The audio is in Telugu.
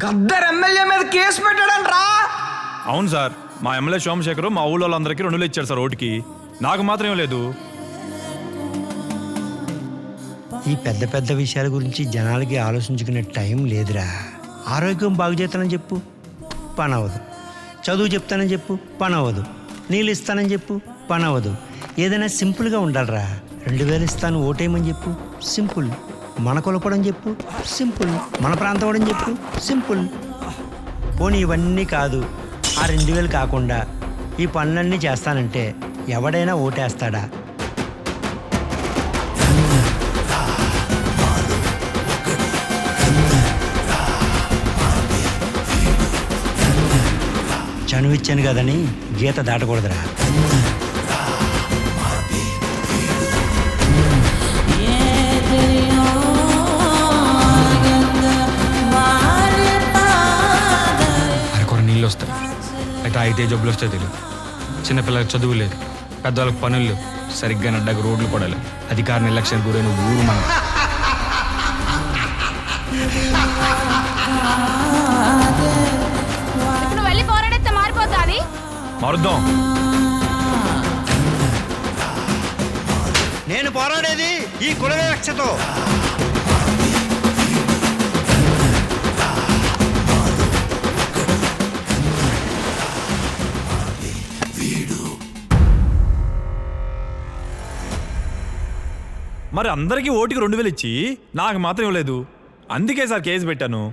గద్దర్ ఎమ్మెల్యే మీద కేసు పెట్టాడంట్రా. అవును సార్, మా ఎమ్మెల్యే సోమశేఖర్ మా ఊళ్ళో వాళ్ళందరికీ 2 ఇచ్చారు సార్ ఓటుకి. నాకు మాత్రం ఏం లేదు. ఈ పెద్ద పెద్ద విషయాల గురించి జనాలకి ఆలోచించుకునే టైం లేదురా. ఆరోగ్యం బాగు చేస్తానని చెప్పు, పని అవ్వదు. చదువు చెప్తానని చెప్పు, పని అవ్వదు. నీళ్ళు ఇస్తానని చెప్పు, పని అవ్వదు. ఏదైనా సింపుల్గా ఉండాలిరా. 2000 ఇస్తాను ఓటేయమని చెప్పు, సింపుల్. మన కొలపడం చెప్పు, సింపుల్. మన ప్రాంతం అవడం చెప్పు, సింపుల్. పోనీ ఇవన్నీ కాదు, ఆ 2000 కాకుండా ఈ పనులన్నీ చేస్తానంటే ఎవడైనా ఓటేస్తాడా? చనువిచ్చాను కదని గీత దాటకూడదురా. అరకొర నీళ్ళు వస్తాయి, అయితే జబ్బులు వస్తాయి తెలియదు. చిన్నపిల్లలకు చదువు లేదు, పెద్దవాళ్ళకి పనులు లేవు, సరిగ్గా నడ్డకు రోడ్లు కూడా లేవు. అధికార నిర్లక్ష్యం గురైన ఊరు మన. మారుద్దాం. నేను పోరాడేది ఈ కుల వివక్షతో. మరి అందరికీ ఓటుకి 2000 ఇచ్చి నాకు మాత్రం ఇవ్వలేదు. అందుకే సార్ కేసు పెట్టాను.